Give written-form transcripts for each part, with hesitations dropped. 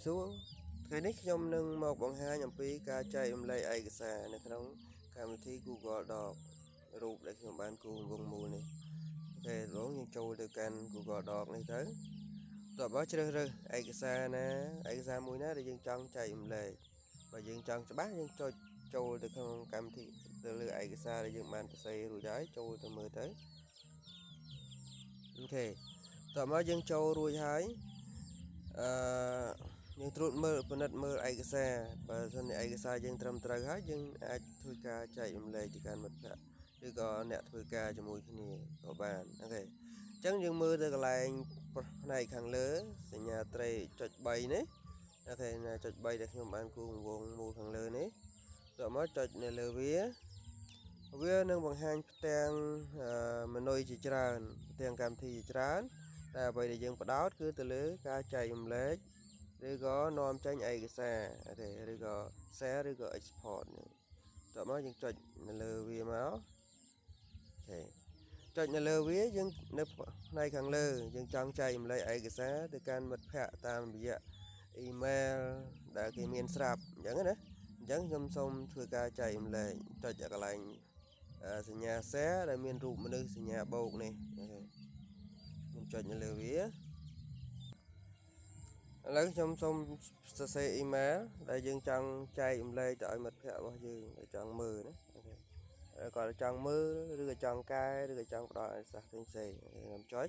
សួរថ្ងៃនេះខ្ញុំនឹងមកបង្ហាញអំពីការចែករំលែកឯកសារនៅក្នុងកម្មវិធី Google Doc រូបដែលខ្ញុំបានគូរវងមូលនេះអូខេបងយើងចូលទៅកាន់ Google Doc នេះទៅតបជ្រើសរើសឯកសារណាឯកសារមួយណាដែលយើងចង់ចែករំលែកបើយើងចង់ច្បាស់យើងចុចចូលទៅក្នុងកម្មវិធីទៅលើឯកសារដែលយើងបានសរសេររួចហើយចូលទៅមើលទៅអូខេតបមកយើងចូលរួចហើយយើងត្រួតមើលពិនិត្យមើលឯកសារបើសិនឯកសារយើងត្រឹមត្រូវហើយយើងអាចធ្វើការចែករំលែកទៅកាន់មិត្តភ័ក្តិឬក៏អ្នកធ្វើការជាមួយគ្នាក៏បានអូខេអញ្ចឹងយើងមើលទៅកន្លែងផ្នែកខាងលើសញ្ញាត្រីចុច3នេះអូខេចុច3ដែលខ្ញុំបានគូរវងមូលខាងលើនេះតមកចុចនៅលើវានឹងបង្ហាញផ្ទាំងម៉ឺនុយជាច្រើនផ្ទាំងកម្មវិធីជាច្រើនតែអ្វីដែលយើងបដោតគឺទៅលើការចែករំលែកឬក៏នាំចេញឯកសារទេឬក៏ share ឬក៏ export នេះតមកយើងចុចនៅលើវាមកអូខេចុចនៅលើវាយើងនៅផ្នែកខាងលើយើងចង់ចែករំលែកឯកសារទៅកាន់មិត្តភ័ក្តិតាមរយៈ email ដែលគេមានស្រាប់អញ្ចឹងណាអញ្ចឹងខ្ញុំសូមធ្វើការចែករំលែកចុចកន្លែងសញ្ញា share ដែលមានរូបមនុស្សសញ្ញាបូកនេះខ្ញុំចុចនៅលើវាឥឡូវខ្ញុំសូមសរសេរ email ដែលយើងចង់ចែករំលែកទៅឲ្យមិត្តភ័ក្តិរបស់យើងដែលចង់មើលណាអូខេគាត់ចង់មើលឬក៏ចង់កែឬក៏ចង់ផ្ដល់ឯកសារផ្សេងៗខ្ញុំចុច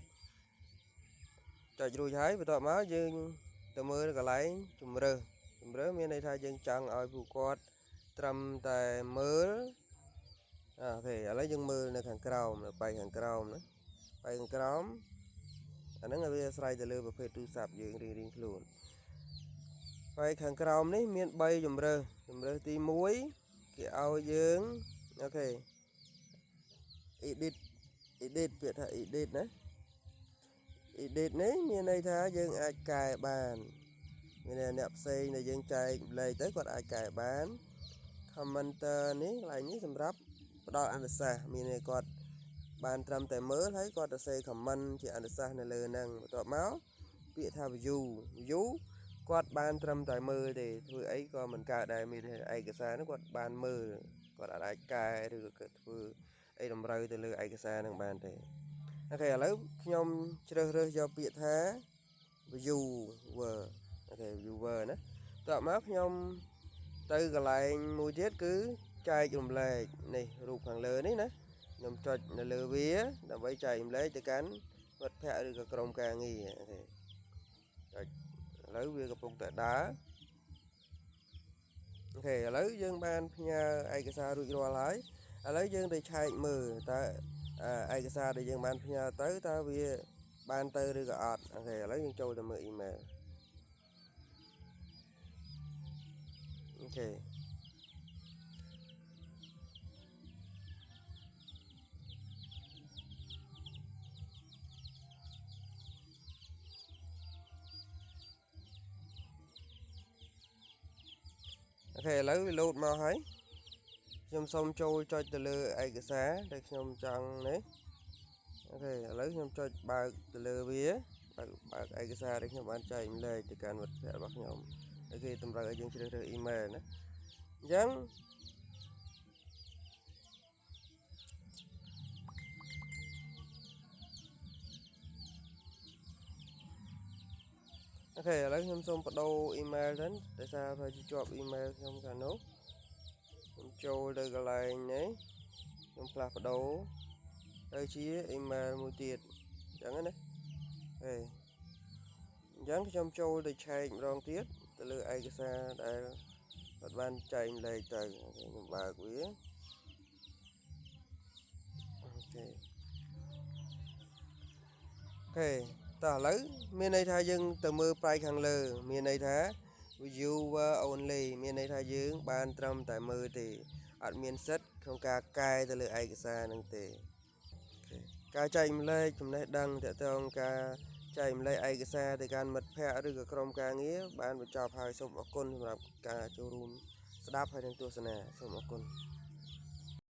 រួចហើយបន្ទាប់មកយើងទៅមើលកន្លែងជំរើសមានន័យថាយើងចង់ឲ្យពួកគាត់ត្រឹមតែមើលអូខេឥឡូវយើងមើលនៅខាងក្រោមនៅបែកខាងក្រោមណាបែកខាងក្រោមអាហ្នឹងវាអាស្រ័យទៅលើប្រភេទទូរស័ព្ទយើងរៀងៗខ្លួនបែកខាងក្រោមនេះមាន3ជំរើសទី1គេឲ្យយើងអូខេ edit ពាក្យថា edit ណា edit នេះមានន័យថាយើងអាចកែបានមានអ្នកផ្សេងដែលយើងចែករំលែកទៅគាត់អាចកែបាន commenter នេះកន្លែងនេះសម្រាប់ផ្ដល់អនុសាសន៍មានន័យគាត់បានត្រឹមតែមើលហើយគាត់ទៅសេ comment ជាអនុសាសន៍នៅលើហ្នឹងបន្ទាប់មកពាក្យថា view គាត់បានត្រឹមតែមើលទេធ្វើអីក៏មិនកើតដែរមានឯកសារហ្នឹងគាត់បានមើលគាត់អាចកែឬក៏ធ្វើអីតម្រូវទៅលើឯកសារហ្នឹងបានទេអូខេឥឡូវខ្ញុំជ្រើសរើសយកពាក្យថា viewer អូខេ viewer ណាតោះមកខ្ញុំទៅកន្លែងមួយទៀតគឺចែករំលែកនេះរូបខាងលើនេះណាខ្ញុំចុចនៅលើវាដើម្បីចែករំលែកទៅកាន់មិត្តភ័ក្តិឬក៏ក្រុមការងារអូខេចុចឥឡូវវាកំពុងតែដើរអូខេឥឡូវយើងបានផ្ញើឯកសាររួចរាល់ហើយឥឡូវយើងទៅឆែកមើលតើឯកសារដែលយើងបានផ្ញើទៅតើវាបានទៅឬក៏អត់អូខេឥឡូវយើងចូលទៅមើល email អូខេអូខេឥឡូវវា load មកហើយខ្ញុំសូមចូលចុចទៅលើឯកសារដែលខ្ញុំចង់នេះអូខេឥឡូវខ្ញុំចុចបើកទៅលើវាបើកឯកសារដែលខ្ញុំបានចែករំលែកទៅកាន់មិត្តភ័ក្តិរបស់ខ្ញុំហើយគេតម្រូវឲ្យយើងជ្រើសរើស email ណាអញ្ចឹងអូខេឥឡូវខ្ញុំសូមបដូរ email ទៅដោយសារថាជាប់ email ខ្ញុំកាលនោះខ្ញុំចូលទៅកន្លែងនេះខ្ញុំផ្លាស់ប្ដូរទៅជា email មួយទៀតអញ្ចឹងណាអញ្ចឹងខ្ញុំចូលទៅឆែកម្ដងទៀតទៅលើឯកសារដែលគាត់បានចែកម្លែកទៅខ្ញុំបើកវាអូខេតោះឥឡូវមានន័យថាយើងទៅមើលផ្នែកខាងលើមានន័យថា viewer only មានន័យថាយើងបានត្រឹមតែមើលទេអត់មានសិទ្ធិក្នុងការកែទៅលើឯកសារហ្នឹងទេការចែកម្លែកចំណេះដឹងទាក់ទងការចែកម្លែកឯកសារទៅកាន់មិត្តភ័ក្តិឬក៏ក្រុមការងារបានបញ្ចប់ហើយសូមអរគុណសម្រាប់ការចូលរួមស្ដាប់ហើយនិងទស្សនាសូមអរគុណ